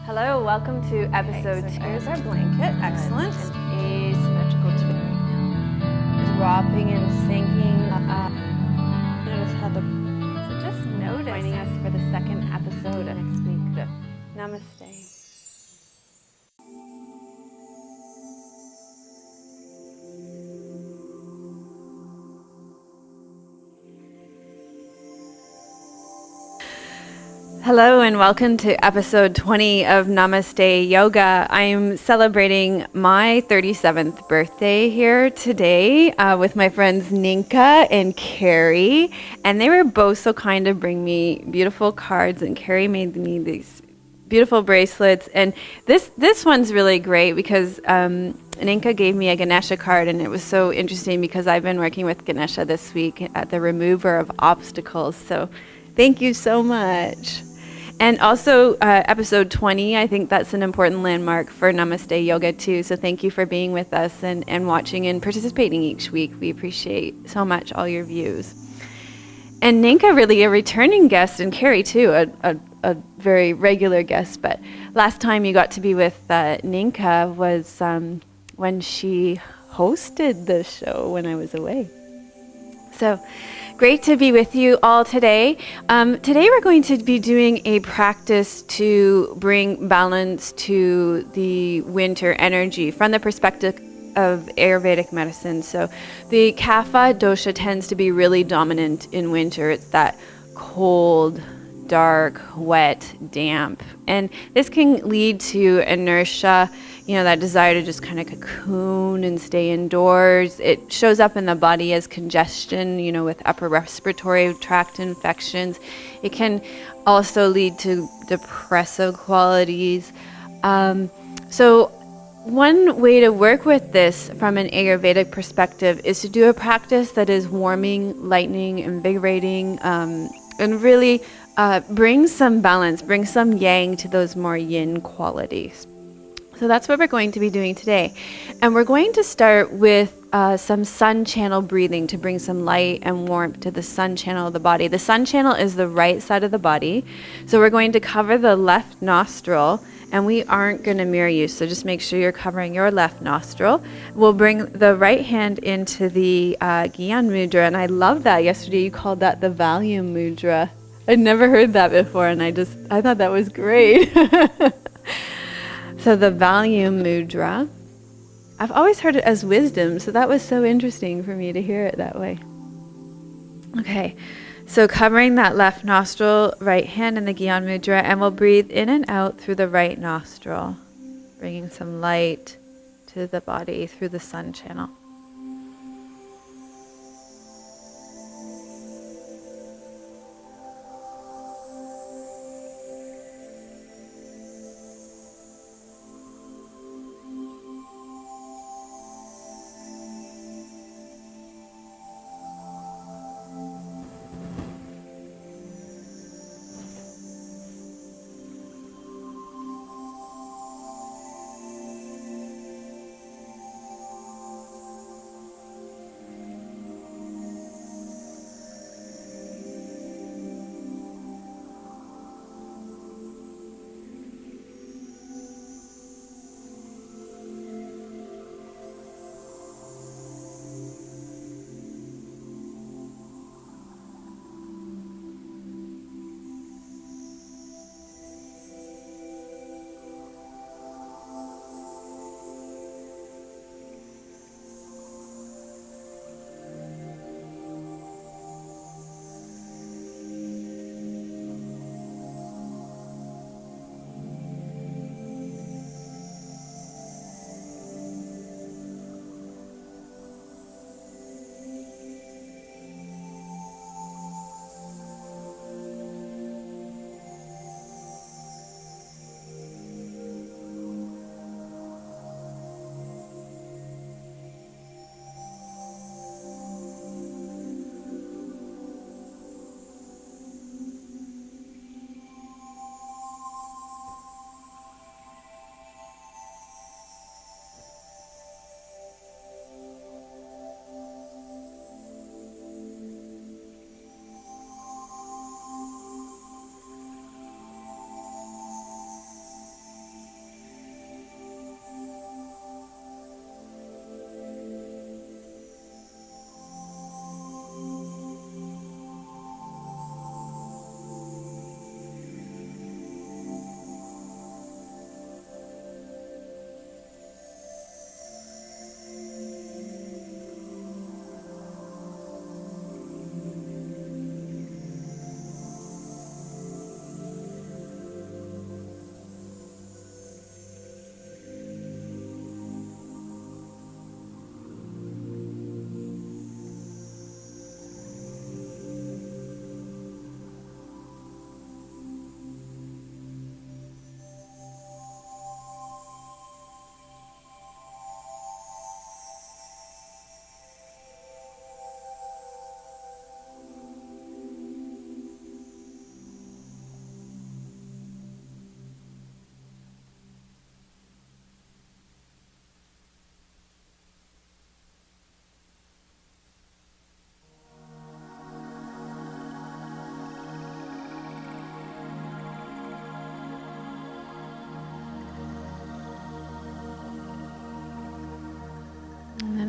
Hello, welcome to episode 2. Here's our blanket, excellent. Asymmetrical twist. Dropping and sinking. Notice how So just notice. Joining us for the second episode next week. Namaste. Hello and welcome to episode 20 of Namaste Yoga. I'm celebrating my 37th birthday here today with my friends Ninka and Carrie, and they were both so kind to bring me beautiful cards, and Carrie made me these beautiful bracelets, and this one's really great because Ninka gave me a Ganesha card, and it was so interesting because I've been working with Ganesha this week at the remover of obstacles, so thank you so much. And also episode 20, I think that's an important landmark for Namaste Yoga too. So thank you for being with us and watching and participating each week. We appreciate so much all your views. And Ninka, really a returning guest, and Carrie too, a very regular guest. But last time you got to be with Ninka was when she hosted the show when I was away. So great to be with you all today. Today we're going to be doing a practice to bring balance to the winter energy from the perspective of Ayurvedic medicine. So the Kapha Dosha tends to be really dominant in winter. It's that cold, dark, wet, damp. And this can lead to inertia, that desire to just kind of cocoon and stay indoors. It shows up in the body as congestion, with upper respiratory tract infections. It can also lead to depressive qualities. So one way to work with this from an Ayurvedic perspective is to do a practice that is warming, lightening, invigorating, and really bring some balance, bring some yang to those more yin qualities. So that's what we're going to be doing today. And we're going to start with some sun channel breathing to bring some light and warmth to the sun channel of the body. The sun channel is the right side of the body. So we're going to cover the left nostril, and we aren't going to mirror you. So just make sure you're covering your left nostril. We'll bring the right hand into the Gyan Mudra. And I love that. Yesterday you called that the Valium Mudra. I'd never heard that before, and I thought that was great. So the Valium Mudra, I've always heard it as wisdom, so that was so interesting for me to hear it that way. Okay, so covering that left nostril, right hand in the Gyan Mudra, and we'll breathe in and out through the right nostril, bringing some light to the body through the sun channel.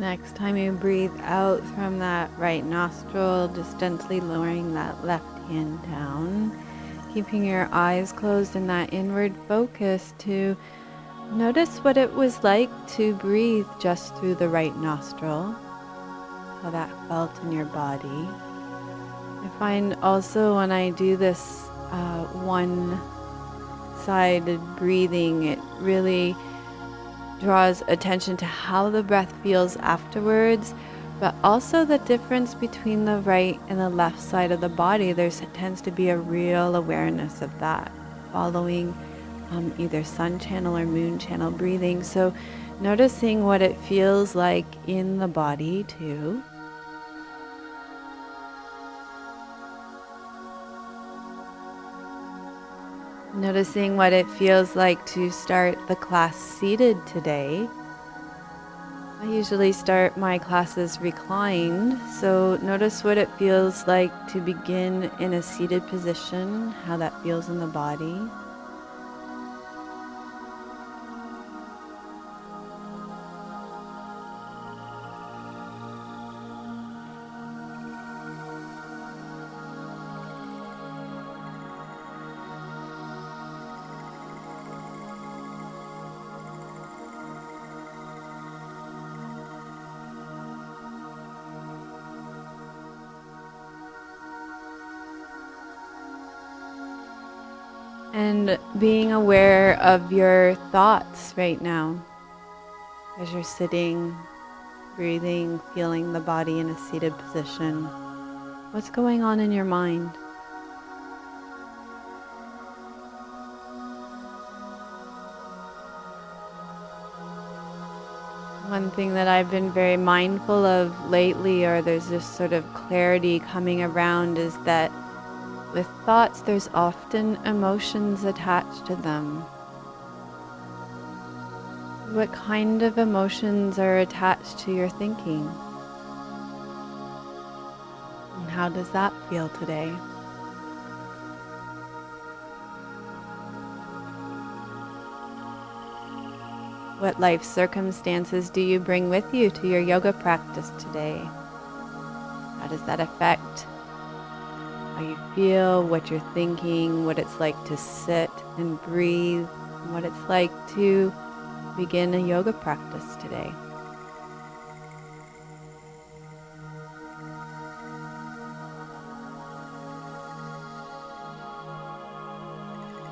Next time you breathe out from that right nostril, just gently lowering that left hand down, keeping your eyes closed in that inward focus to notice what it was like to breathe just through the right nostril, how that felt in your body. I find also when I do this one-sided breathing, it really draws attention to how the breath feels afterwards, but also the difference between the right and the left side of the body. There tends to be a real awareness of that following either sun channel or moon channel breathing. So noticing what it feels like in the body too. Noticing what it feels like to start the class seated today. I usually start my classes reclined, so notice what it feels like to begin in a seated position, how that feels in the body. And being aware of your thoughts right now as you're sitting, breathing, feeling the body in a seated position. What's going on in your mind? One thing that I've been very mindful of lately, or there's this sort of clarity coming around, is that with thoughts, there's often emotions attached to them. What kind of emotions are attached to your thinking? And how does that feel today? What life circumstances do you bring with you to your yoga practice today? How does that affect how you feel, what you're thinking, what it's like to sit and breathe, and what it's like to begin a yoga practice today?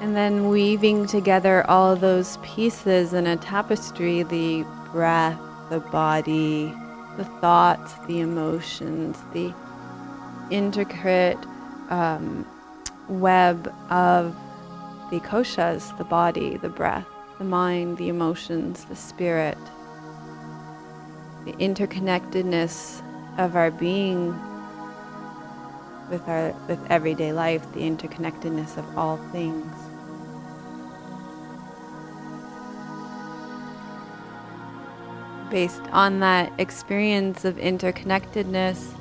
And then weaving together all those pieces in a tapestry, the breath, the body, the thoughts, the emotions, the intricate web of the koshas, the body, the breath, the mind, the emotions, the spirit, the interconnectedness of our being with everyday life, the interconnectedness of all things. Based on that experience of interconnectedness,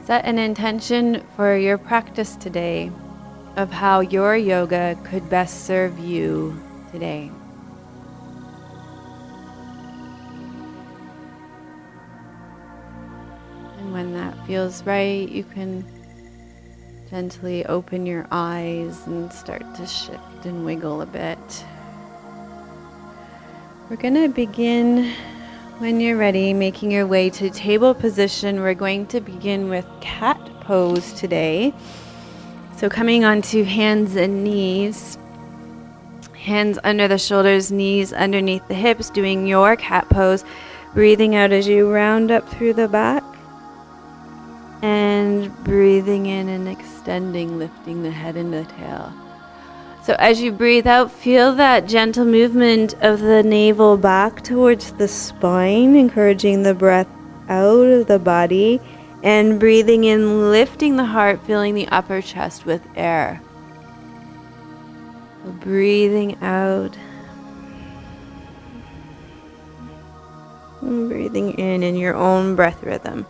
set an intention for your practice today of how your yoga could best serve you today. And when that feels right, you can gently open your eyes and start to shift and wiggle a bit. We're going to begin, when you're ready, making your way to table position. We're going to begin with cat pose today. So coming onto hands and knees, hands under the shoulders, knees underneath the hips, doing your cat pose, breathing out as you round up through the back, and breathing in and extending, lifting the head and the tail. So as you breathe out, feel that gentle movement of the navel back towards the spine, encouraging the breath out of the body, and breathing in, lifting the heart, filling the upper chest with air. So breathing out, and breathing in your own breath rhythm.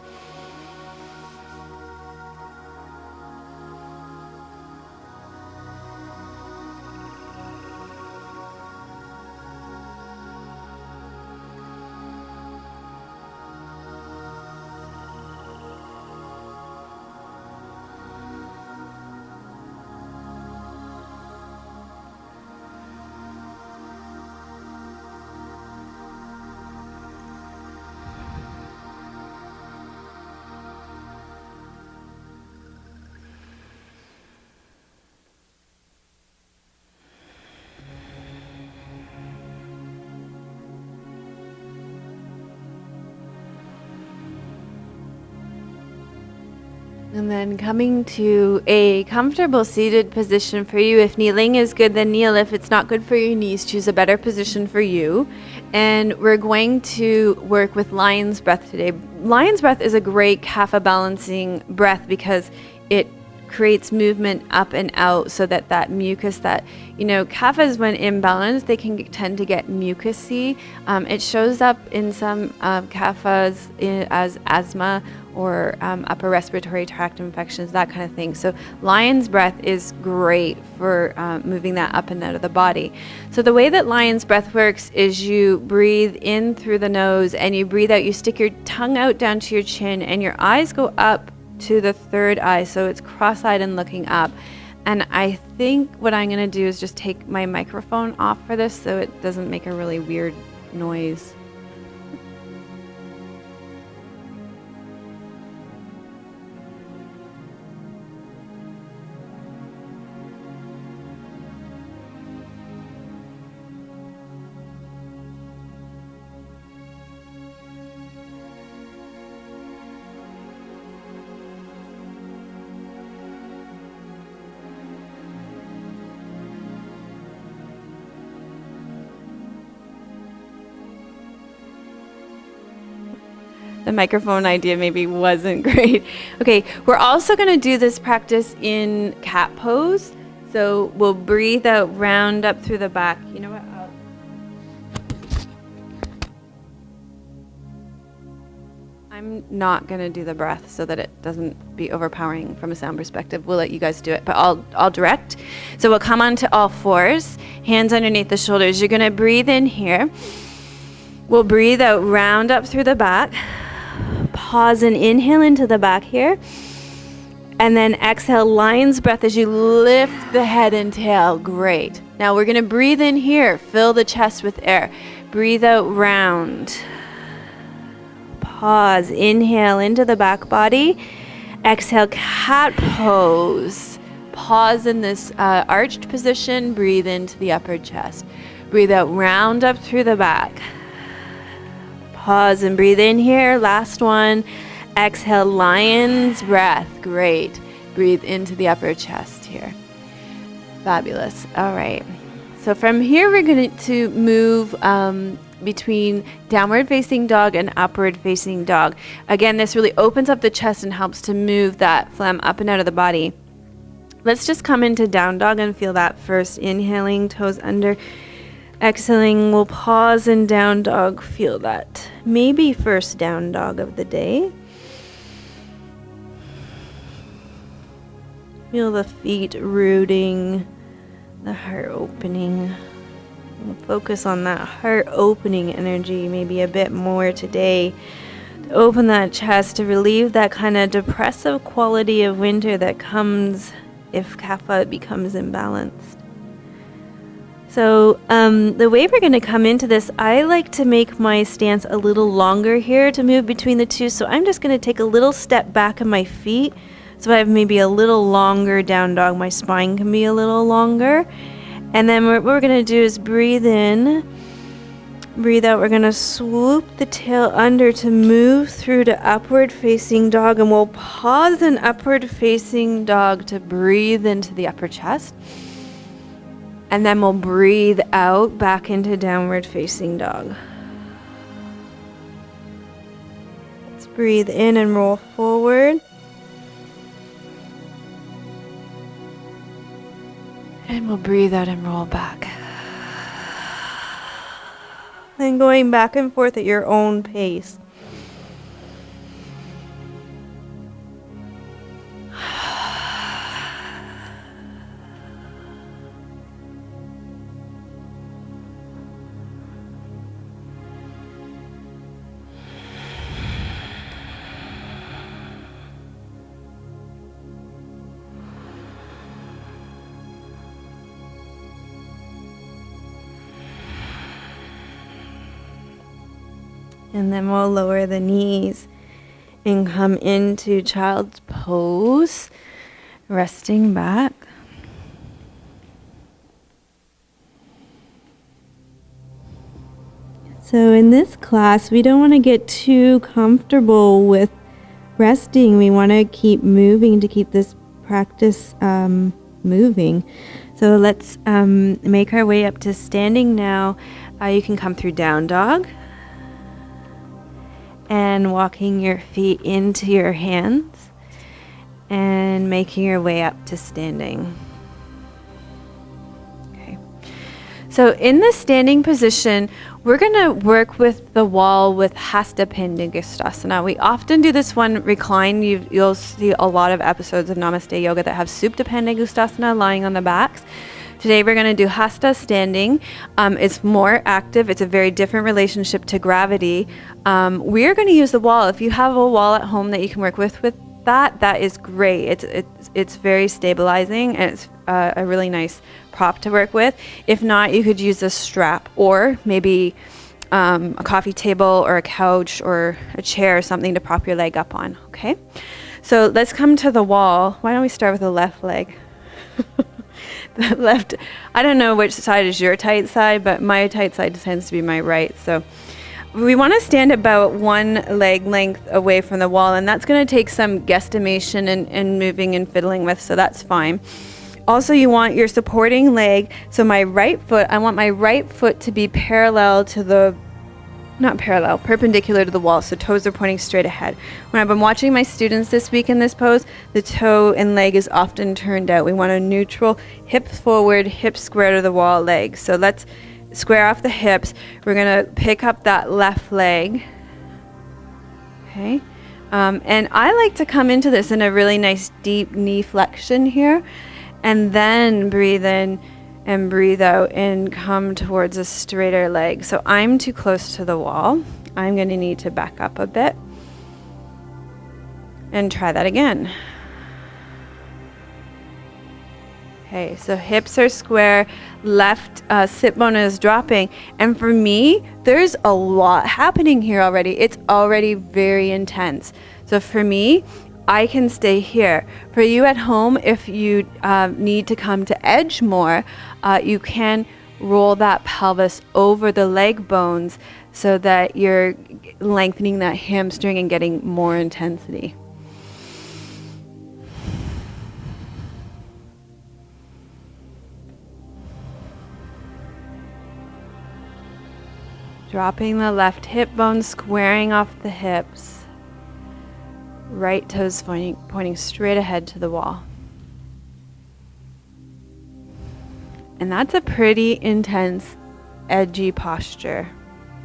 And then coming to a comfortable seated position for you. If kneeling is good, then kneel. If it's not good for your knees, choose a better position for you. And we're going to work with lion's breath today. Lion's breath is a great kapha balancing breath because it creates movement up and out so that mucus that, kaphas when imbalanced, they can tend to get mucousy. It shows up in some kaphas as asthma or upper respiratory tract infections, that kind of thing. So lion's breath is great for moving that up and out of the body. So the way that lion's breath works is you breathe in through the nose and you breathe out. You stick your tongue out down to your chin and your eyes go up to the third eye, so it's cross-eyed and looking up. And I think what I'm going to do is just take my microphone off for this so it doesn't make a really weird noise. The microphone idea maybe wasn't great. Okay, we're also going to do this practice in cat pose. So we'll breathe out, round up through the back. You know what? I'm not going to do the breath so that it doesn't be overpowering from a sound perspective. We'll let you guys do it, but I'll direct. So we'll come onto all fours, hands underneath the shoulders. You're going to breathe in here. We'll breathe out, round up through the back. Pause and inhale into the back here. And then exhale, lion's breath as you lift the head and tail. Great. Now we're going to breathe in here. Fill the chest with air. Breathe out, round. Pause. Inhale into the back body. Exhale, cat pose. Pause in this arched position. Breathe into the upper chest. Breathe out, round up through the back. Pause and breathe in here. Last one. Exhale, lion's breath. Great. Breathe into the upper chest here. Fabulous. All right. So from here, we're going to move between downward facing dog and upward facing dog. Again, this really opens up the chest and helps to move that phlegm up and out of the body. Let's just come into down dog and feel that first. Inhaling, toes under. Exhaling, we'll pause in down dog. Feel that. Maybe first down dog of the day. Feel the feet rooting, the heart opening. We'll focus on that heart opening energy maybe a bit more today. To open that chest, to relieve that kind of depressive quality of winter that comes if kapha becomes imbalanced. So the way we're going to come into this, I like to make my stance a little longer here to move between the two. So I'm just going to take a little step back in my feet. So I have maybe a little longer down dog. My spine can be a little longer. And then what we're going to do is breathe in, breathe out. We're going to swoop the tail under to move through to upward facing dog. And we'll pause in upward facing dog to breathe into the upper chest. And then we'll breathe out back into downward facing dog. Let's breathe in and roll forward. And we'll breathe out and roll back. Then going back and forth at your own pace. And then we'll lower the knees and come into child's pose, resting back. So in this class, we don't want to get too comfortable with resting. We want to keep moving to keep this practice moving. So let's make our way up to standing now. You can come through down dog and walking your feet into your hands and making your way up to standing. Okay. So in the standing position, we're going to work with the wall with Handstand. We often do this one reclined. You'll see a lot of episodes of Namaste Yoga that have Supta Pandagustasana lying on the backs. Today we're going to do Hasta standing. It's more active. It's a very different relationship to gravity. We're going to use the wall. If you have a wall at home that you can work with that is great. It's very stabilizing, and it's a really nice prop to work with. If not, you could use a strap or maybe a coffee table or a couch or a chair or something to prop your leg up on. Okay, so let's come to the wall. Why don't we start with the left leg? The left, I don't know which side is your tight side, but my tight side tends to be my right. So we want to stand about one leg length away from the wall, and that's going to take some guesstimation and moving and fiddling with, so that's fine. Also, you want your supporting leg, so I want my right foot to be perpendicular to the wall, so toes are pointing straight ahead. When I've been watching my students this week in this pose, the toe and leg is often turned out. We want a neutral, hips forward, hips square to the wall leg. So let's square off the hips. We're going to pick up that left leg. Okay. And I like to come into this in a really nice deep knee flexion here, and then breathe in and breathe out and come towards a straighter leg. So I'm too close to the wall. I'm going to need to back up a bit and try that again. Okay, so hips are square, left sit bone is dropping. And for me, there's a lot happening here already. It's already very intense. So for me, I can stay here. For you at home, if you need to come to edge more, you can roll that pelvis over the leg bones so that you're lengthening that hamstring and getting more intensity. Dropping the left hip bone, squaring off the hips. Right toes pointing straight ahead to the wall. And that's a pretty intense, edgy posture,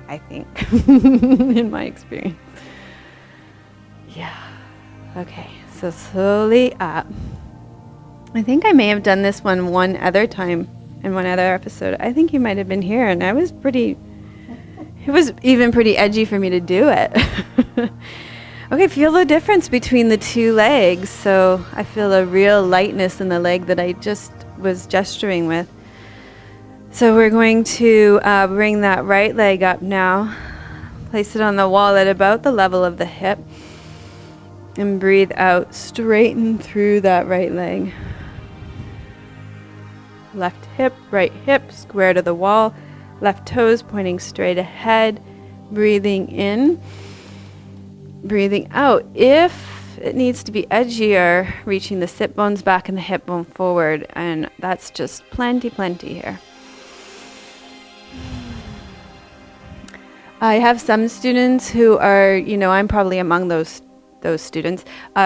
I think, in my experience. Yeah. Okay, so slowly up. I think I may have done this one other time in one other episode. I think you might have been here, and it was even pretty edgy for me to do it. Okay, feel the difference between the two legs. So I feel a real lightness in the leg that I just was gesturing with. So we're going to bring that right leg up now. Place it on the wall at about the level of the hip. And breathe out, straighten through that right leg. Left hip, right hip, square to the wall. Left toes pointing straight ahead. Breathing in. Breathing out. If it needs to be edgier, reaching the sit bones back and the hip bone forward. And that's just plenty here. I have some students who are, I'm probably among those students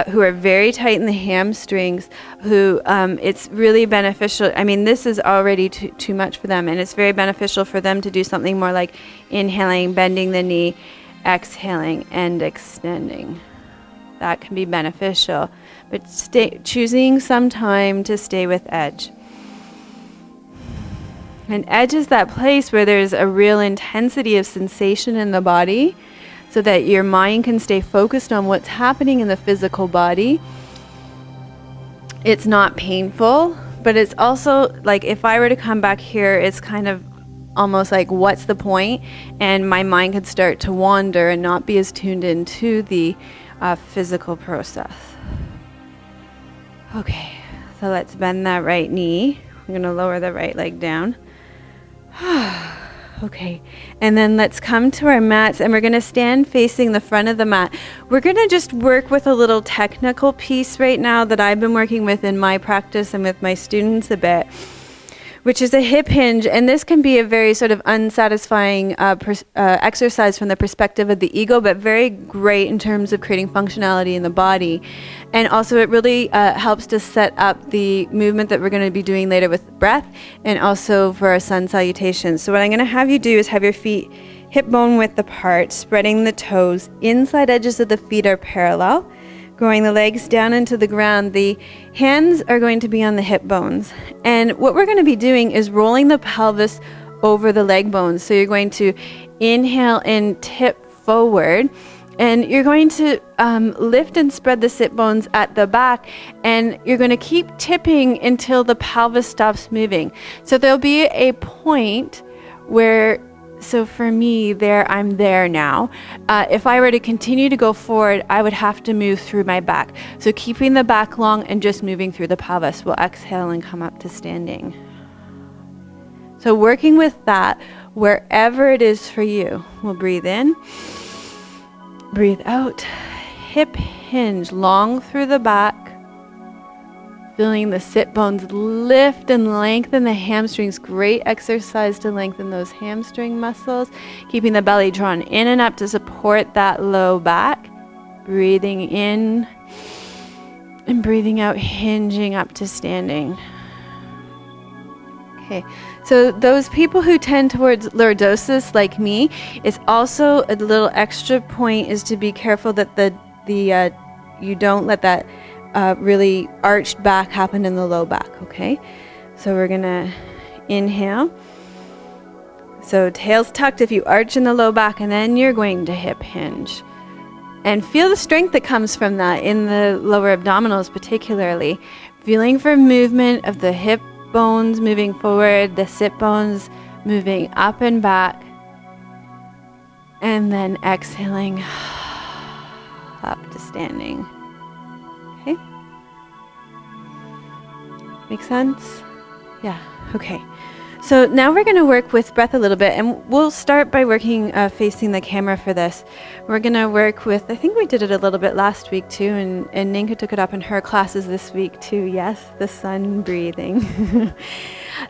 who are very tight in the hamstrings, who it's really beneficial. I mean, this is already too much for them, and it's very beneficial for them to do something more like inhaling, bending the knee, exhaling, and extending. That can be beneficial, but choosing some time to stay with edge. And edge is that place where there's a real intensity of sensation in the body, so that your mind can stay focused on what's happening in the physical body. It's not painful, but it's also like if I were to come back here, it's kind of almost like, what's the point? And my mind could start to wander and not be as tuned into the physical process. Okay, so let's bend that right knee. I'm going to lower the right leg down. Okay, and then let's come to our mats, and we're going to stand facing the front of the mat. We're going to just work with a little technical piece right now that I've been working with in my practice and with my students a bit, which is a hip hinge. And this can be a very sort of unsatisfying exercise from the perspective of the ego, but very great in terms of creating functionality in the body. And also it really helps to set up the movement that we're going to be doing later with breath, and also for our sun salutations. So what I'm going to have you do is have your feet hip bone width apart, spreading the toes. Inside edges of the feet are parallel. Growing the legs down into the ground, the hands are going to be on the hip bones. And what we're going to be doing is rolling the pelvis over the leg bones. So you're going to inhale and tip forward. And you're going to lift and spread the sit bones at the back. And you're going to keep tipping until the pelvis stops moving. So there'll be a point where... So for me, I'm there now. If I were to continue to go forward, I would have to move through my back. So keeping the back long and just moving through the pelvis. We'll exhale and come up to standing. So working with that, wherever it is for you. We'll breathe in, breathe out, hip hinge, long through the back. Feeling the sit bones lift and lengthen the hamstrings. Great exercise to lengthen those hamstring muscles. Keeping the belly drawn in and up to support that low back. Breathing in and breathing out, hinging up to standing. Okay, so those people who tend towards lordosis like me, it's also a little extra point is to be careful that you don't let that really arched back happen in the low back, okay? So we're gonna inhale. So tail's tucked if you arch in the low back, and then you're going to hip hinge. And feel the strength that comes from that in the lower abdominals particularly. Feeling for movement of the hip bones moving forward, the sit bones moving up and back. And then exhaling up to standing. Okay? Make sense? Yeah, okay. So now we're going to work with breath a little bit, and we'll start by working facing the camera for this. We're going to work with, I think we did it a little bit last week too, and Ninka took it up in her classes this week too. Yes, the sun breathing.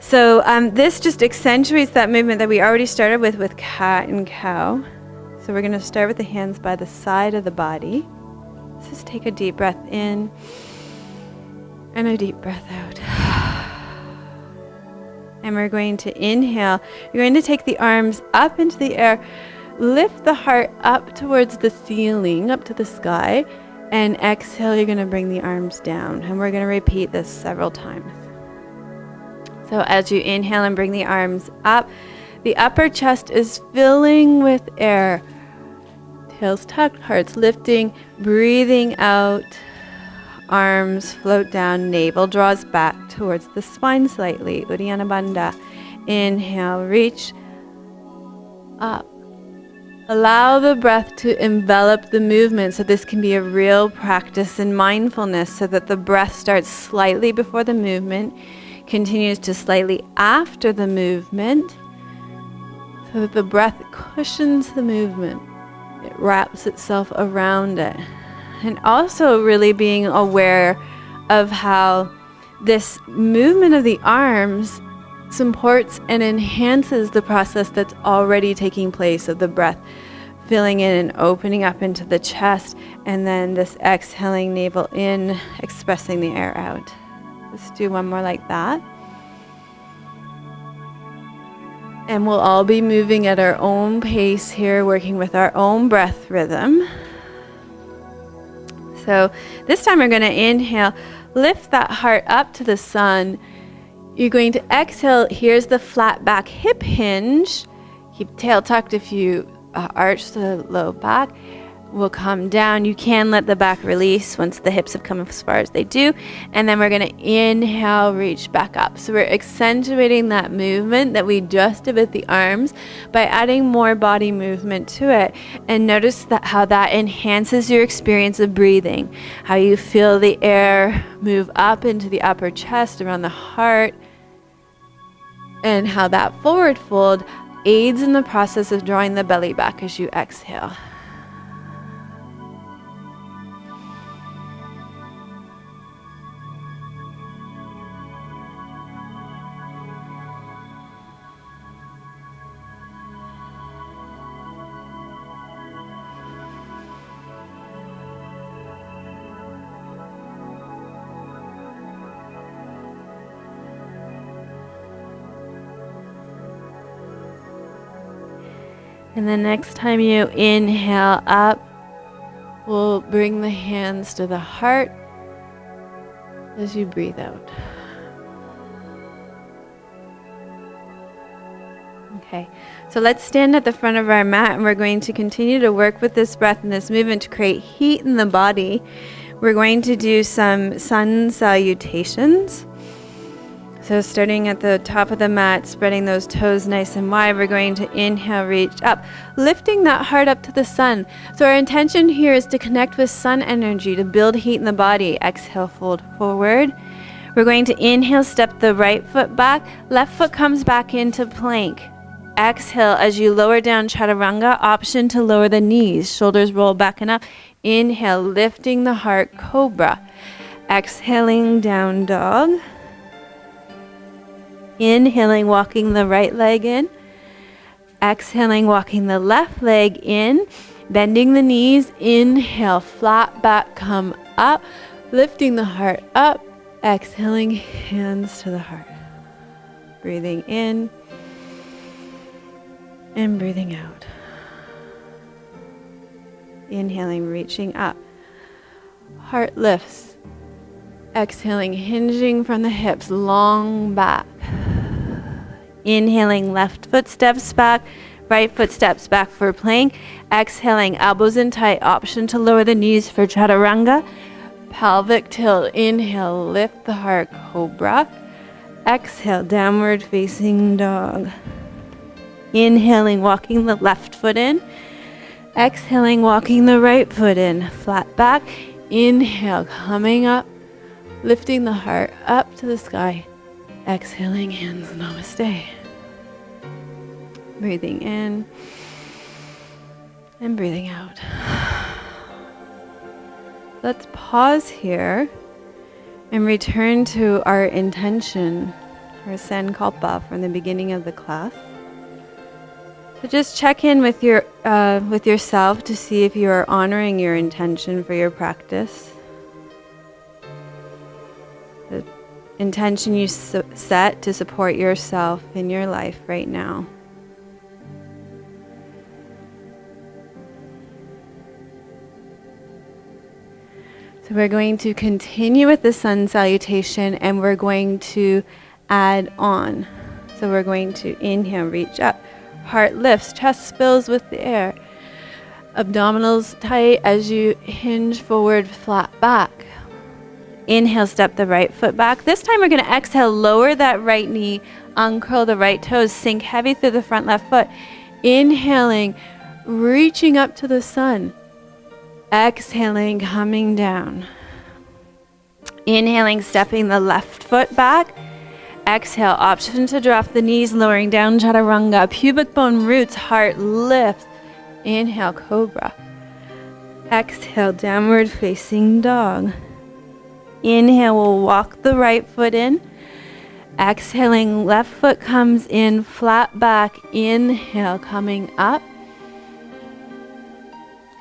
So this just accentuates that movement that we already started with cat and cow. So we're going to start with the hands by the side of the body. Let's just take a deep breath in and a deep breath out. And we're going to inhale. You're going to take the arms up into the air, lift the heart up towards the ceiling, up to the sky, and exhale, you're going to bring the arms down. And we're going to repeat this several times. So as you inhale and bring the arms up, the upper chest is filling with air. Tail's tucked, heart's lifting, breathing out. Arms float down, navel draws back towards the spine slightly. Uddiyana Bandha. Inhale, reach up. Allow the breath to envelop the movement. So this can be a real practice in mindfulness, so that the breath starts slightly before the movement, continues to slightly after the movement, so that the breath cushions the movement. It wraps itself around it. And also really being aware of how this movement of the arms supports and enhances the process that's already taking place of the breath, filling in and opening up into the chest, and then this exhaling navel in, expressing the air out. Let's do one more like that. And we'll all be moving at our own pace here, working with our own breath rhythm. So this time we're going to inhale, lift that heart up to the sun. You're going to exhale. Here's the flat back hip hinge. Keep tail tucked if you arch the low back. We'll come down. You can let the back release once the hips have come as far as they do. And then we're going to inhale, reach back up. So we're accentuating that movement that we just did with the arms by adding more body movement to it. And notice that how that enhances your experience of breathing. How you feel the air move up into the upper chest, around the heart. And how that forward fold aids in the process of drawing the belly back as you exhale. And the next time you inhale up, we'll bring the hands to the heart as you breathe out. Okay, so let's stand at the front of our mat and we're going to continue to work with this breath and this movement to create heat in the body. We're going to do some sun salutations. So starting at the top of the mat, spreading those toes nice and wide, we're going to inhale, reach up, lifting that heart up to the sun. So our intention here is to connect with sun energy, to build heat in the body. Exhale, fold forward. We're going to inhale, step the right foot back, left foot comes back into plank. Exhale as you lower down chaturanga, option to lower the knees, shoulders roll back and up. Inhale, lifting the heart, cobra. Exhaling, down dog. Inhaling, walking the right leg in. Exhaling, walking the left leg in. Bending the knees. Inhale, flat back, come up. Lifting the heart up. Exhaling, hands to the heart. Breathing in and breathing out. Inhaling, reaching up. Heart lifts. Exhaling, hinging from the hips, long back. Inhaling, left foot steps back, right foot steps back for plank. Exhaling, elbows in tight, option to lower the knees for chaturanga. Pelvic tilt, inhale, lift the heart, cobra. Exhale, downward facing dog. Inhaling, walking the left foot in. Exhaling, walking the right foot in, flat back. Inhale, coming up, lifting the heart up to the sky. Exhaling, hands, namaste. Breathing in and breathing out. Let's pause here and return to our intention, our sankalpa from the beginning of the class. So just check in with yourself to see if you are honoring your intention for your practice. The intention you set to support yourself in your life right now. So we're going to continue with the sun salutation and we're going to add on. So we're going to inhale, reach up, heart lifts, chest fills with the air. Abdominals tight as you hinge forward, flat back. Inhale, step the right foot back. This time we're going to exhale, lower that right knee, uncurl the right toes, sink heavy through the front left foot. Inhaling, reaching up to the sun. Exhaling, coming down. Inhaling, stepping the left foot back. Exhale, option to drop the knees, lowering down chaturanga. Pubic bone roots, heart lifts. Inhale, cobra. Exhale, downward facing dog. Inhale, we'll walk the right foot in. Exhaling, left foot comes in, flat back. Inhale, coming up.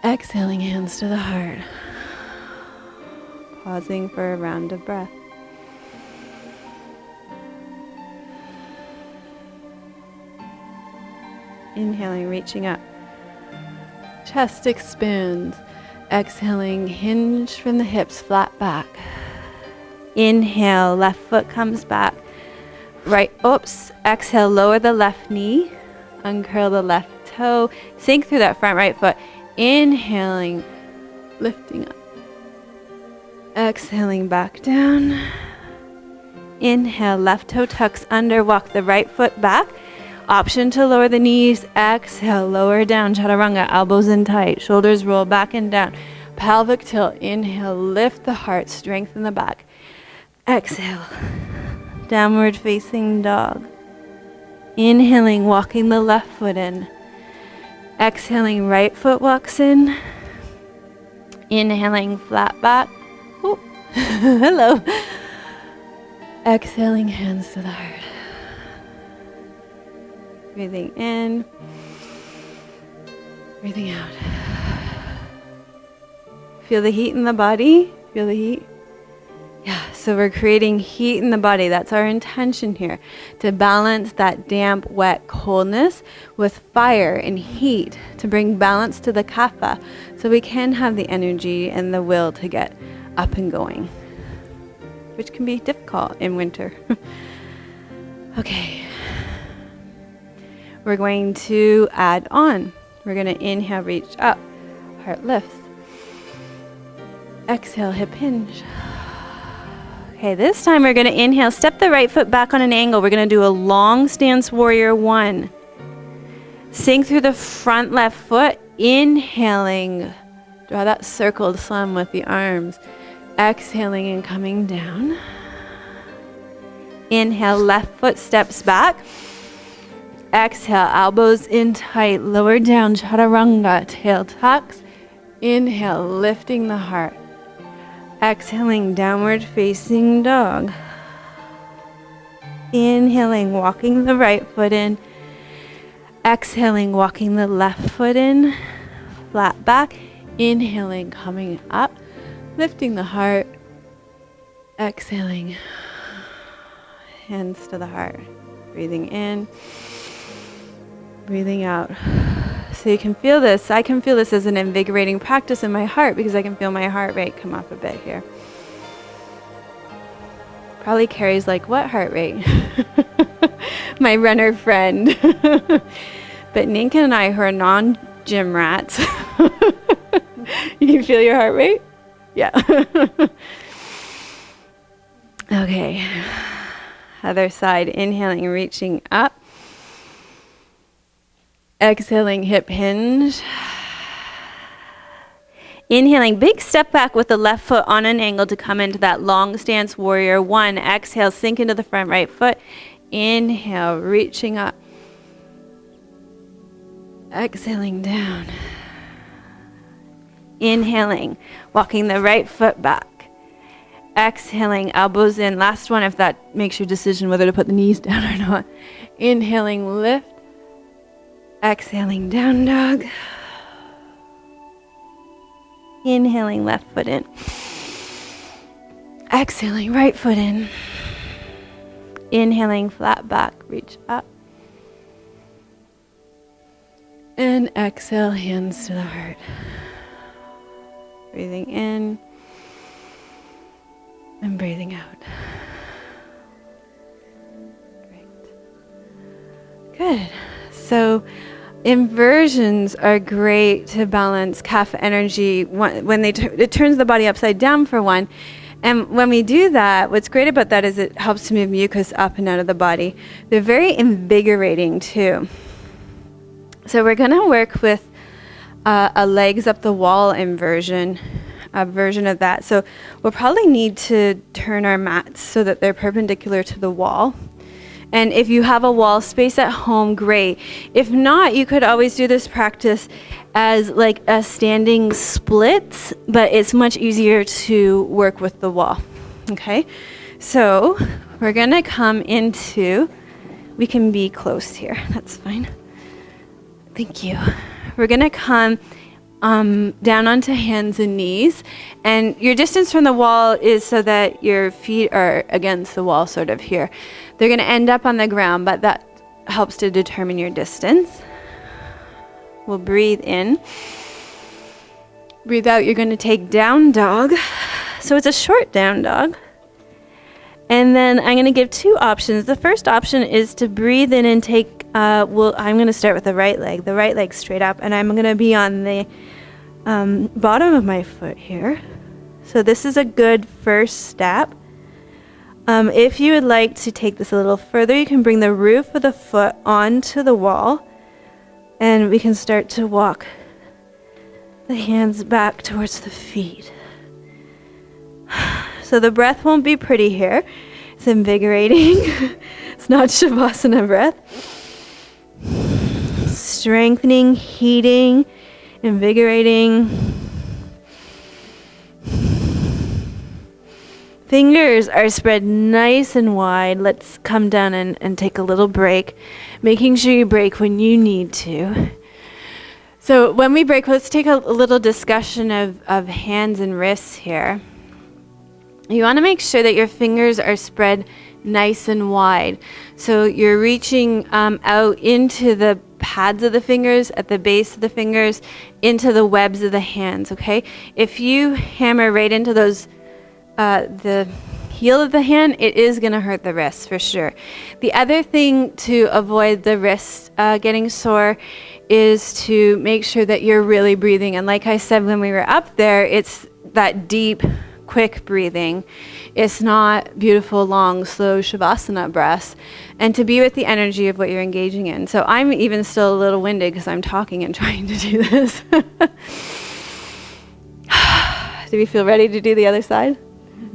Exhaling, hands to the heart. Pausing for a round of breath. Inhaling, reaching up. Chest expands. Exhaling, hinge from the hips, flat back. Inhale, left foot comes back. Exhale, lower the left knee. Uncurl the left toe. Sink through that front right foot. Inhaling, lifting up. Exhaling, back down. Inhale, left toe tucks under, walk the right foot back. Option to lower the knees. Exhale, lower down, chaturanga, elbows in tight, shoulders roll back and down. Pelvic tilt, inhale, lift the heart, strengthen the back. Exhale, downward facing dog. Inhaling, walking the left foot in. Exhaling, right foot walks in. Inhaling, flat back. Ooh. Hello. Exhaling, hands to the heart. Breathing in. Breathing out. Feel the heat in the body. Feel the heat. Yeah, so we're creating heat in the body. That's our intention here, to balance that damp, wet coldness with fire and heat, to bring balance to the kapha, so we can have the energy and the will to get up and going, which can be difficult in winter. Okay. We're going to add on. We're going to inhale, reach up, heart lifts. Exhale, hip hinge. Okay, this time we're going to inhale, step the right foot back on an angle. We're going to do a long stance warrior one. Sink through the front left foot, inhaling. Draw that circled sun with the arms. Exhaling and coming down. Inhale, left foot steps back. Exhale, elbows in tight, lower down, chaturanga, tail tucks. Inhale, lifting the heart. Exhaling, downward facing dog. Inhaling, walking the right foot in. Exhaling, walking the left foot in. Flat back. Inhaling, coming up, lifting the heart. Exhaling, hands to the heart. Breathing in, breathing out. So you can feel this. I can feel this as an invigorating practice in my heart because I can feel my heart rate come up a bit here. Probably carries like what heart rate? My runner friend. But Ninka and I, who are non-gym rats, you can feel your heart rate? Yeah. Okay. Other side, inhaling, reaching up. Exhaling, hip hinge. Inhaling, big step back with the left foot on an angle to come into that long stance warrior one. Exhale, sink into the front right foot. Inhale, reaching up. Exhaling down. Inhaling, walking the right foot back. Exhaling, elbows in. Last one if that makes your decision whether to put the knees down or not. Inhaling, lift. Exhaling, down dog. Inhaling, left foot in. Exhaling, right foot in. Inhaling, flat back, reach up. And exhale, hands to the heart. Breathing in and breathing out. Great. Good. So inversions are great to balance kapha energy when it turns the body upside down for one. And when we do that, what's great about that is it helps to move mucus up and out of the body. They're very invigorating too. So we're going to work with a legs up the wall inversion, a version of that. So we'll probably need to turn our mats so that they're perpendicular to the wall. And if you have a wall space at home, great. If not, you could always do this practice as like a standing split, but it's much easier to work with the wall. Okay? So we're going to come into, we can be close here. That's fine. Thank you. We're going to come down onto hands and knees. And your distance from the wall is so that your feet are against the wall sort of here. They're going to end up on the ground, but that helps to determine your distance. We'll breathe in. Breathe out. You're going to take down dog. So it's a short down dog. And then I'm going to give two options. The first option is to breathe in and take, I'm going to start with the right leg straight up. And I'm going to be on the bottom of my foot here. So this is a good first step. If you would like to take this a little further, you can bring the roof of the foot onto the wall. And we can start to walk the hands back towards the feet. So the breath won't be pretty here. It's invigorating. It's not shavasana breath. strengthening, heating, invigorating. Fingers are spread nice and wide. Let's come down and take a little break, making sure you break when you need to. So when we break, let's take a little discussion of hands and wrists here. You want to make sure that your fingers are spread nice and wide. So you're reaching out into the pads of the fingers, at the base of the fingers, into the webs of the hands, okay? If you hammer right into those, the heel of the hand, it is going to hurt the wrists for sure. The other thing to avoid the wrists getting sore is to make sure that you're really breathing. And like I said when we were up there, it's that deep, quick breathing. It's not beautiful, long, slow shavasana breaths. And to be with the energy of what you're engaging in. So I'm even still a little winded because I'm talking and trying to do this. Do we feel ready to do the other side?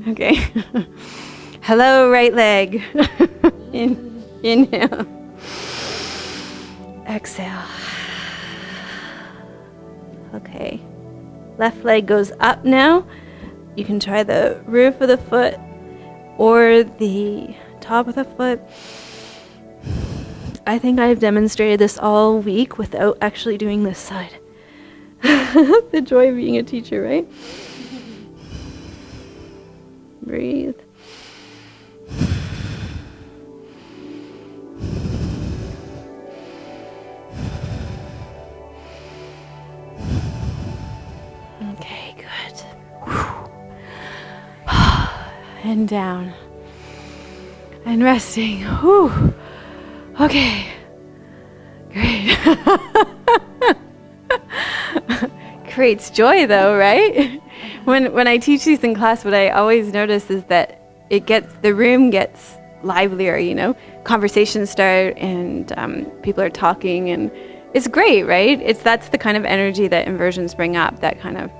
Okay. Hello, right leg. Inhale. Exhale. Okay. Left leg goes up now. You can try the roof of the foot or the top of the foot. I think I've demonstrated this all week without actually doing this side. The joy of being a teacher, right? Breathe. Okay, good. And down. And resting. Whew. Okay. Great. Creates joy though, right? When I teach these in class, what I always notice is that the room gets livelier, you know? Conversations start and people are talking and it's great, right? That's the kind of energy that inversions bring up, that kind of,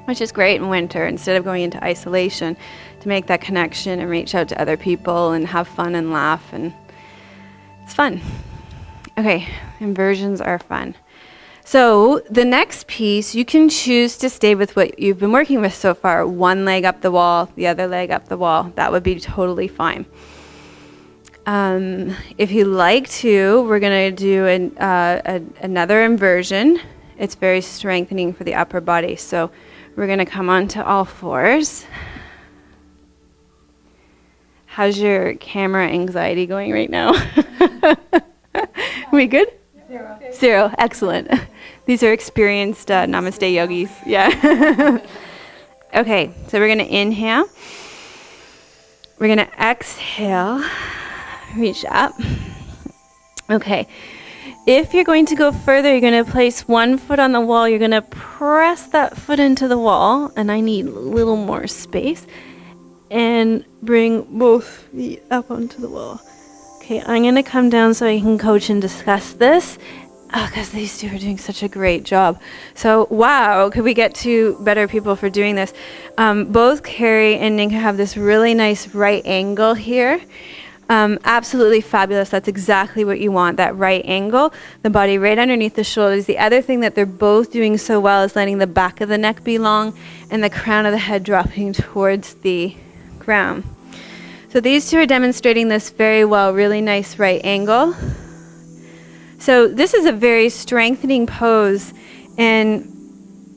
which is great in winter, instead of going into isolation, to make that connection and reach out to other people and have fun and laugh, and it's fun. Okay, inversions are fun. So the next piece, you can choose to stay with what you've been working with so far. One leg up the wall, the other leg up the wall. That would be totally fine. If you like to, we're going to do another inversion. It's very strengthening for the upper body. So we're going to come onto all fours. How's your camera anxiety going right now? We good? 0. Excellent. These are experienced Namaste yogis. Yeah. Okay, so we're going to inhale. We're going to exhale. Reach up. Okay. If you're going to go further, you're going to place one foot on the wall. You're going to press that foot into the wall, and I need a little more space, and bring both feet up onto the wall. Okay, I'm going to come down so I can coach and discuss this, because these two are doing such a great job. So, wow, could we get two better people for doing this? Both Carrie and Ninka have this really nice right angle here. Absolutely fabulous. That's exactly what you want, that right angle, the body right underneath the shoulders. The other thing that they're both doing so well is letting the back of the neck be long and the crown of the head dropping towards the ground. So these two are demonstrating this very well, really nice right angle. So this is a very strengthening pose, and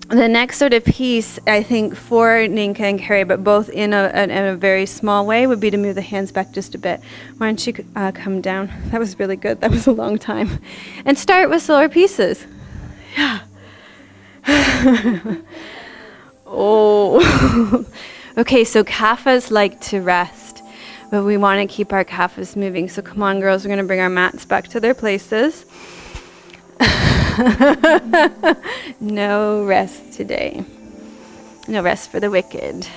the next sort of piece, I think, for Ninka and Carrie, but both in a very small way, would be to move the hands back just a bit. Why don't you come down? That was really good. That was a long time. And start with slower pieces. Yeah. Oh. Okay, so kaphas like to rest, but we want to keep our kaphas moving. So come on, girls, we're going to bring our mats back to their places. No rest today. No rest for the wicked.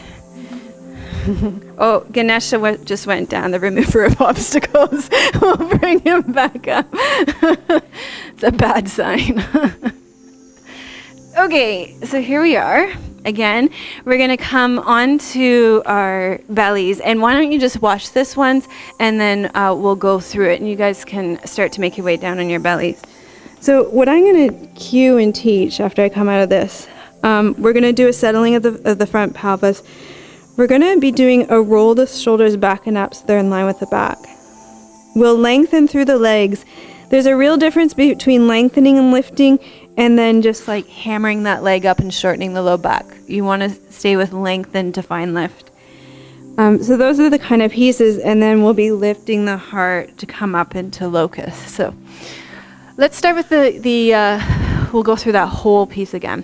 Oh, Ganesha just went down, the remover of obstacles. We'll bring him back up. It's a bad sign. Okay, so here we are. Again, we're going to come onto our bellies. And why don't you just watch this once, and then we'll go through it. And you guys can start to make your way down on your bellies. So what I'm going to cue and teach after I come out of this, we're going to do a settling of the front pelvis. We're going to be doing a roll the shoulders back and up so they're in line with the back. We'll lengthen through the legs. There's a real difference between lengthening and lifting and then just like hammering that leg up and shortening the low back. You want to stay with lengthen to find lift. So those are the kind of pieces, and then we'll be lifting the heart to come up into locust. So let's start with we'll go through that whole piece again.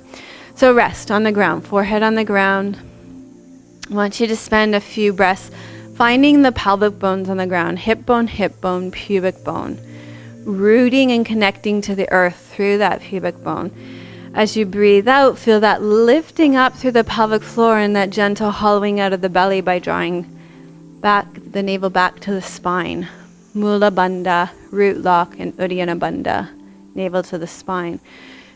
So rest on the ground, forehead on the ground. I want you to spend a few breaths finding the pelvic bones on the ground, hip bone, pubic bone, rooting and connecting to the earth through that pubic bone. As you breathe out, feel that lifting up through the pelvic floor and that gentle hollowing out of the belly by drawing back the navel back to the spine. Mula Bandha, root lock, and Uddiyana Bandha, navel to the spine.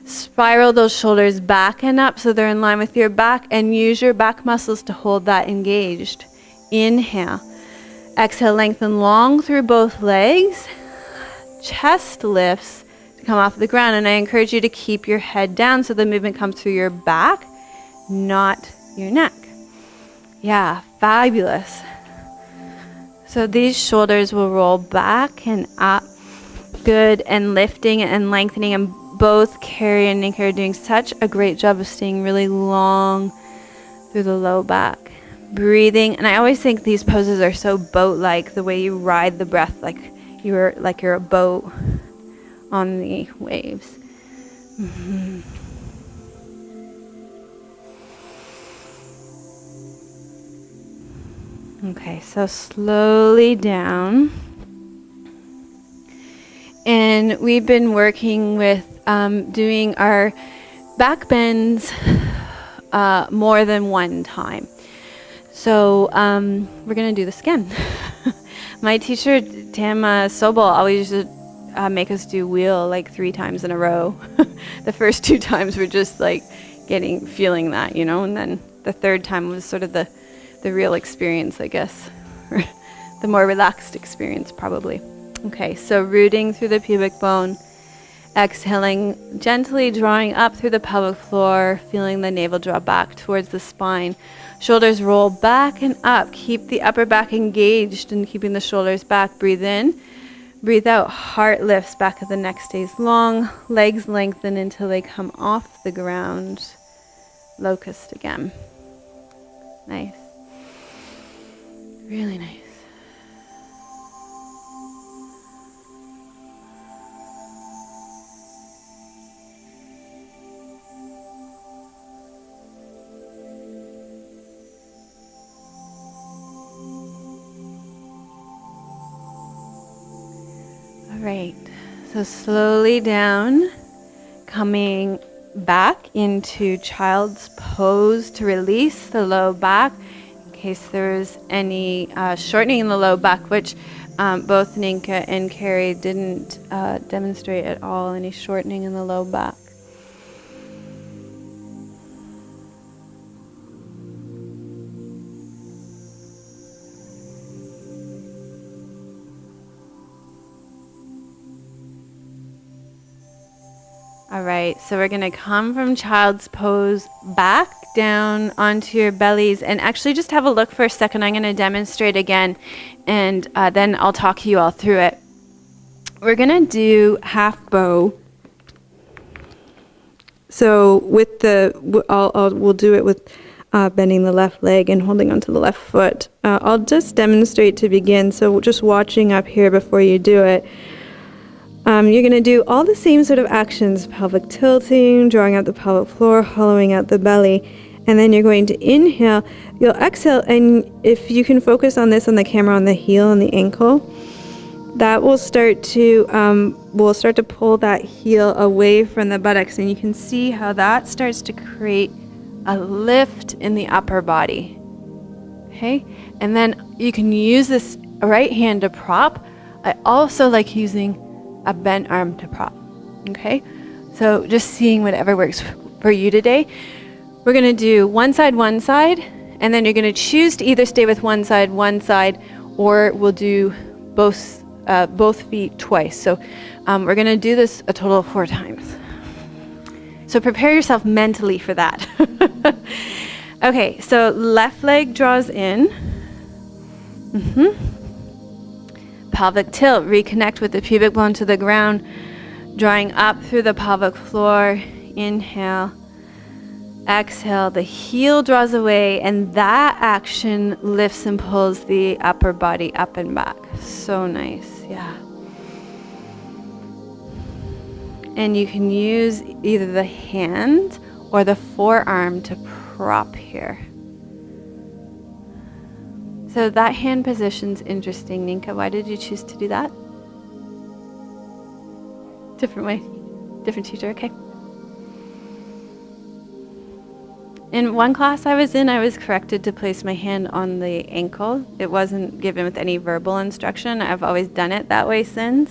Spiral those shoulders back and up so they're in line with your back, and use your back muscles to hold that engaged. Inhale. Exhale, lengthen long through both legs. Chest lifts to come off the ground, and I encourage you to keep your head down so the movement comes through your back, not your neck. Yeah, fabulous. So these shoulders will roll back and up. Good, and lifting and lengthening, and both Carrie and Nika are doing such a great job of staying really long through the low back. Breathing, and I always think these poses are so boat-like, the way you ride the breath like you're a boat on the waves. Mm-hmm. Okay, so slowly down. And we've been working with doing our back bends more than one time. So we're going to do this again. My teacher, Tam Sobol, always used to make us do wheel like 3 times in a row. The first 2 times were just like feeling that, and then the 3rd time was sort of the real experience, I guess, or the more relaxed experience probably. Okay, so rooting through the pubic bone, exhaling, gently drawing up through the pelvic floor, feeling the navel draw back towards the spine. Shoulders roll back and up. Keep the upper back engaged and keeping the shoulders back. Breathe in, breathe out. Heart lifts, back of the neck stays long. Legs lengthen until they come off the ground. Locust again. Nice. Really nice. All right, so slowly down, coming back into child's pose to release the low back in case there's any shortening in the low back, which both Ninka and Carrie didn't demonstrate at all, any shortening in the low back. All right, so we're going to come from child's pose back down onto your bellies, and actually just have a look for a second. I'm going to demonstrate again, and then I'll talk you all through it. We're going to do half bow. So with we'll do it with bending the left leg and holding onto the left foot. I'll just demonstrate to begin, so just watching up here before you do it. You're going to do all the same sort of actions, pelvic tilting, drawing out the pelvic floor, hollowing out the belly, and then you're going to inhale. You'll exhale, and if you can focus on this on the camera, on the heel and the ankle, that will start to pull that heel away from the buttocks, and you can see how that starts to create a lift in the upper body. Okay, and then you can use this right hand to prop. I also like using a bent arm to prop. Okay, so just seeing whatever works for you today. We're going to do one side, and then you're going to choose to either stay with one side, or we'll do both feet twice. So We're going to do this a total of 4 times. So prepare yourself mentally for that. Okay, so left leg draws in. Pelvic tilt, reconnect with the pubic bone to the ground, drawing up through the pelvic floor. Inhale. Exhale, the heel draws away, and that action lifts and pulls the upper body up and back. So nice, yeah. And you can use either the hand or the forearm to prop here. So that hand position's interesting, Ninka. Why did you choose to do that? Different way, different teacher, okay. In one class I was in, I was corrected to place my hand on the ankle. It wasn't given with any verbal instruction. I've always done it that way since.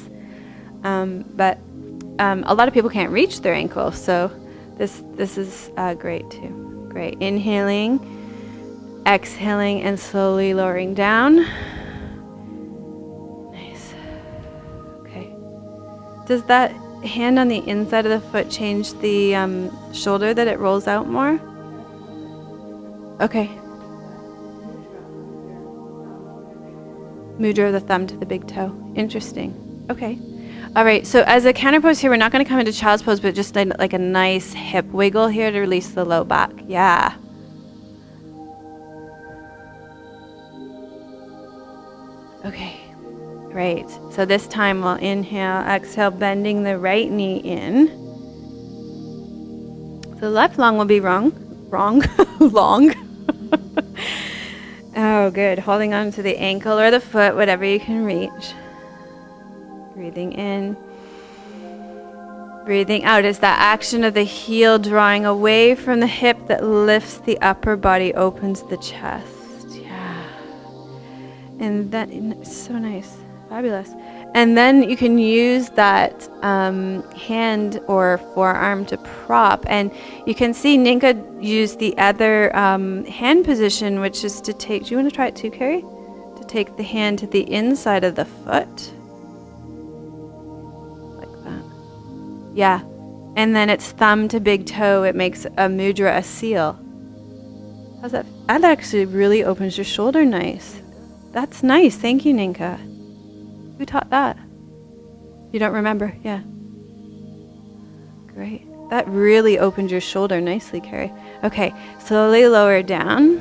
But a lot of people can't reach their ankle, so this is great too. Great. Inhaling, exhaling, and slowly lowering down. Nice. Okay. Does that hand on the inside of the foot change the shoulder that it rolls out more? Okay. Mudra of the thumb to the big toe. Interesting. Okay. All right. So as a counter pose here, we're not going to come into child's pose, but just like a nice hip wiggle here to release the low back. Yeah. Okay. Great. So this time we'll inhale, exhale, bending the right knee in. The left lung will be long. Oh, good. Holding on to the ankle or the foot, whatever you can reach. Breathing in. Breathing out is that action of the heel drawing away from the hip that lifts the upper body, opens the chest. Yeah. And then, so nice. Fabulous. And then you can use that hand or forearm to prop. And you can see Ninka use the other hand position, which is to take, do you want to try it too, Carrie? To take the hand to the inside of the foot. Like that. Yeah. And then it's thumb to big toe. It makes a mudra, a seal. How's that? That actually really opens your shoulder nice. That's nice. Thank you, Ninka. Who taught that? You don't remember? Yeah. Great. That really opened your shoulder nicely, Carrie. Okay, slowly lower down.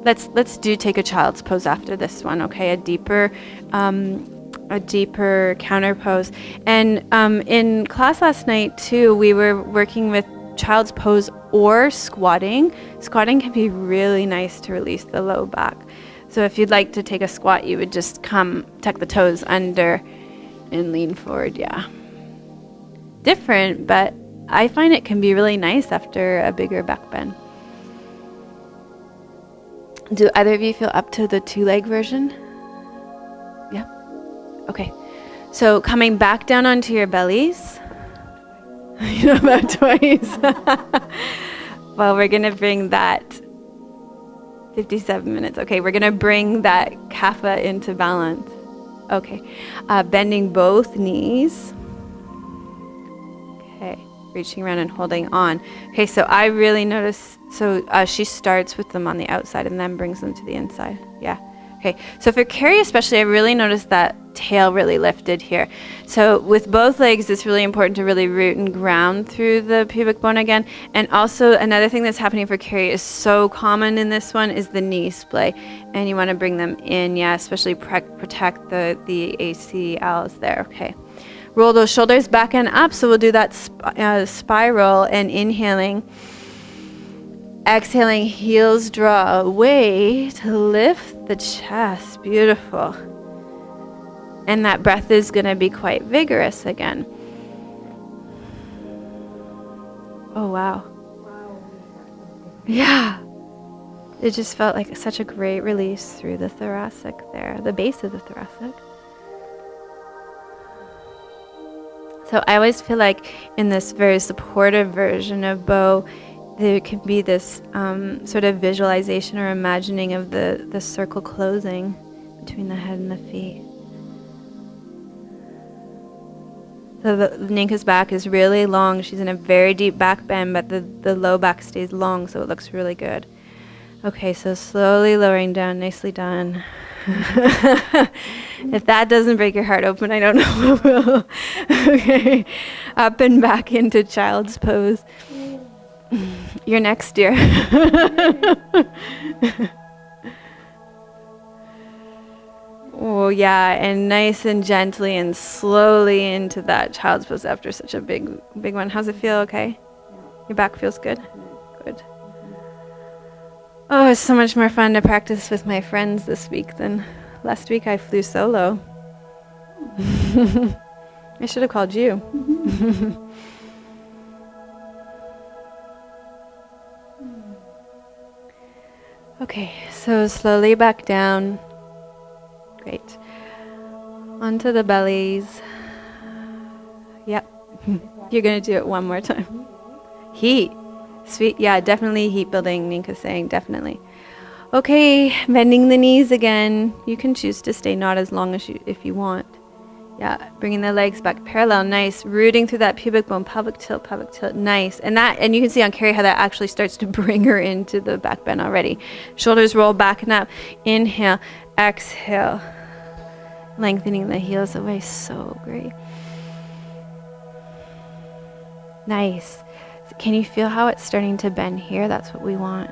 Let's take a child's pose after this one, okay? A deeper counter pose. And in class last night too, we were working with child's pose or squatting. Squatting can be really nice to release the low back. So if you'd like to take a squat, you would just tuck the toes under and lean forward, yeah. Different, but I find it can be really nice after a bigger back bend. Do either of you feel up to the 2-leg version? Yeah? Okay. So coming back down onto your bellies. You know about twice. Well, we're going to bring that 57 minutes. Okay, we're going to bring that kapha into balance. Okay. Bending both knees. Okay. Reaching around and holding on. Okay, so I really notice, she starts with them on the outside and then brings them to the inside. Yeah. Okay, so for Carrie especially, I really noticed that tail really lifted here. So with both legs, it's really important to really root and ground through the pubic bone again. And also another thing that's happening for Carrie is so common in this one is the knee splay. And you want to bring them in, yeah, especially protect the ACLs there, okay. Roll those shoulders back and up, so we'll do that spiral and inhaling. Exhaling, heels draw away to lift the chest. Beautiful. And that breath is going to be quite vigorous again. Oh, wow. Yeah. It just felt like such a great release through the thoracic there, the base of the thoracic. So I always feel like in this very supportive version of bow, there can be this sort of visualization or imagining of the circle closing between the head and the feet. So Ninka's back is really long. She's in a very deep back bend, but the low back stays long, so it looks really good. Okay, so slowly lowering down. Nicely done. If that doesn't break your heart open, I don't know what will. Okay, up and back into child's pose. You're next, dear. Oh, yeah, and nice and gently and slowly into that child's pose after such a big one. How's it feel? Okay? Your back feels good? Good. Oh, it's so much more fun to practice with my friends this week than last week. I flew solo. I should have called you. Okay, so slowly back down. Great. Onto the bellies. Yep. You're going to do it one more time. Heat. Sweet. Yeah, definitely heat building, Ninka's saying. Definitely. Okay, bending the knees again. You can choose to stay not as long as if you want. Yeah, bringing the legs back parallel. Nice. Rooting through that pubic bone. Pelvic tilt, pelvic tilt. Nice. And you can see on Carrie how that actually starts to bring her into the back bend already. Shoulders roll back and up. Inhale. Exhale. Lengthening the heels away. So great. Nice. Can you feel how it's starting to bend here? That's what we want.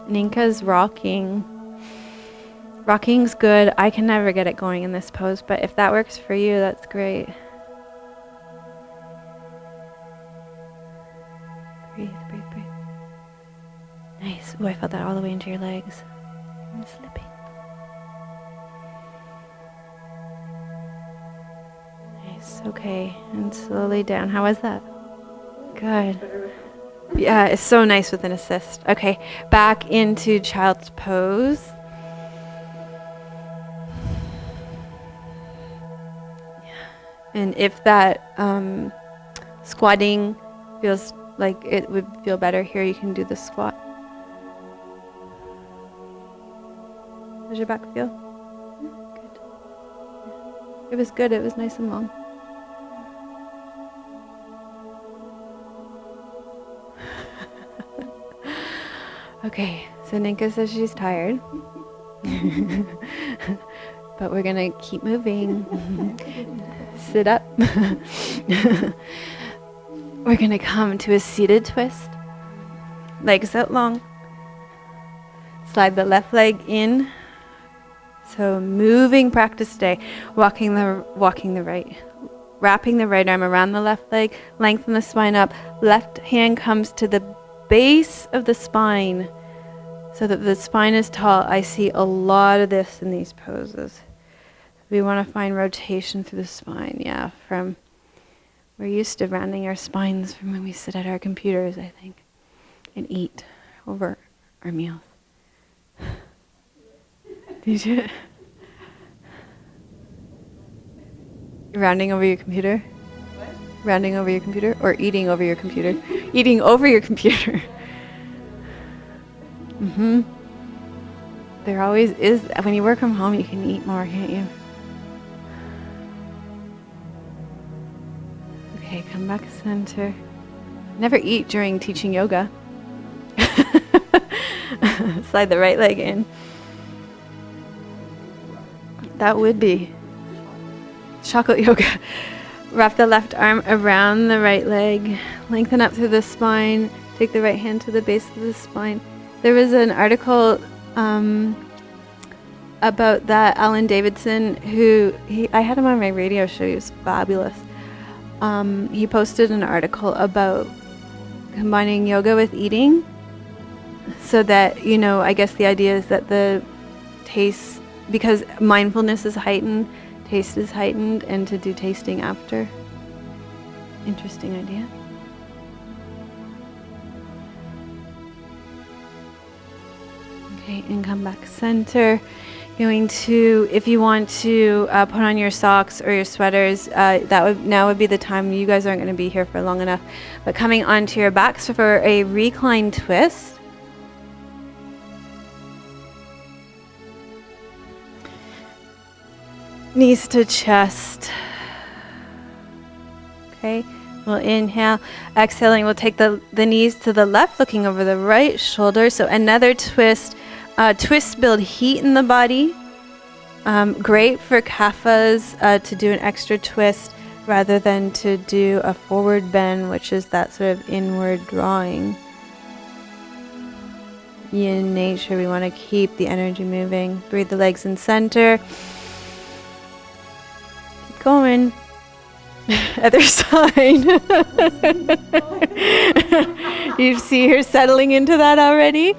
Ninka's rocking. Rocking's good. I can never get it going in this pose, but if that works for you, that's great. Breathe, breathe, breathe. Nice. Oh, I felt that all the way into your legs. I'm slipping. Nice. Okay. And slowly down. How was that? Good. Yeah, it's so nice with an assist. Okay. Back into child's pose. And if that squatting feels like it would feel better here, you can do the squat. Does your back feel? Good. It was good. It was nice and long. Okay, so Ninka says she's tired. But we're going to keep moving. Sit up. We're going to come to a seated twist. Legs out long. Slide the left leg in. So moving practice today. Walking the right. Wrapping the right arm around the left leg. Lengthen the spine up. Left hand comes to the base of the spine so that the spine is tall. I see a lot of this in these poses. We want to find rotation through the spine. Yeah, we're used to rounding our spines from when we sit at our computers, I think, and eat over our meals. Did you? Rounding over your computer? What? Rounding over your computer or eating over your computer? Eating over your computer. There always is. When you work from home, you can eat more, can't you? Okay, come back center. Never eat during teaching yoga. Slide the right leg in. That would be chocolate yoga. Wrap the left arm around the right leg. Lengthen up through the spine. Take the right hand to the base of the spine. There was an article about that, Alan Davidson, I had him on my radio show. He was fabulous. He posted an article about combining yoga with eating so that, I guess the idea is that the taste, because mindfulness is heightened, taste is heightened, and to do tasting after. Interesting idea. Okay, and come back center. Going to, if you want to put on your socks or your sweaters, now would be the time. You guys aren't going to be here for long enough. But coming onto your backs for a reclined twist. Knees to chest. Okay, we'll inhale. Exhaling, we'll take the knees to the left, looking over the right shoulder. So another twist. Twists build heat in the body. Great for kaphas to do an extra twist rather than to do a forward bend, which is that sort of inward drawing. In nature, we want to keep the energy moving. Breathe the legs in center. Keep going. Other side. You see her settling into that already?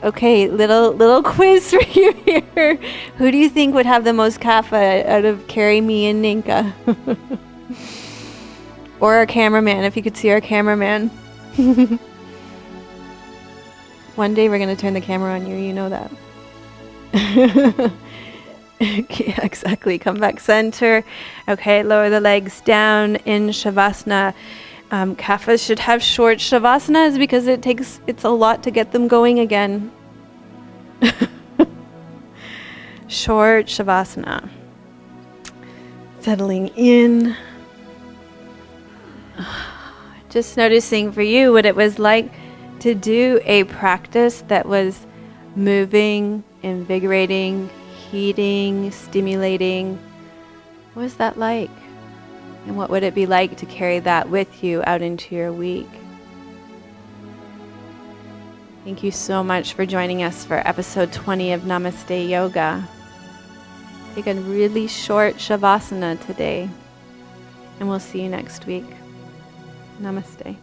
Okay, little quiz for you here. Who do you think would have the most kapha out of Carrie, me, and Ninka? Or our cameraman, if you could see our cameraman. One day we're going to turn the camera on you, you know that. Okay, exactly. Come back center. Okay, lower the legs down in shavasana. Kaphas should have short shavasanas because it's a lot to get them going again. Short shavasana. Settling in. Just noticing for you what it was like to do a practice that was moving, invigorating, heating, stimulating. What was that like? And what would it be like to carry that with you out into your week? Thank you so much for joining us for episode 20 of Namaste Yoga. Take a really short shavasana today, and we'll see you next week. Namaste.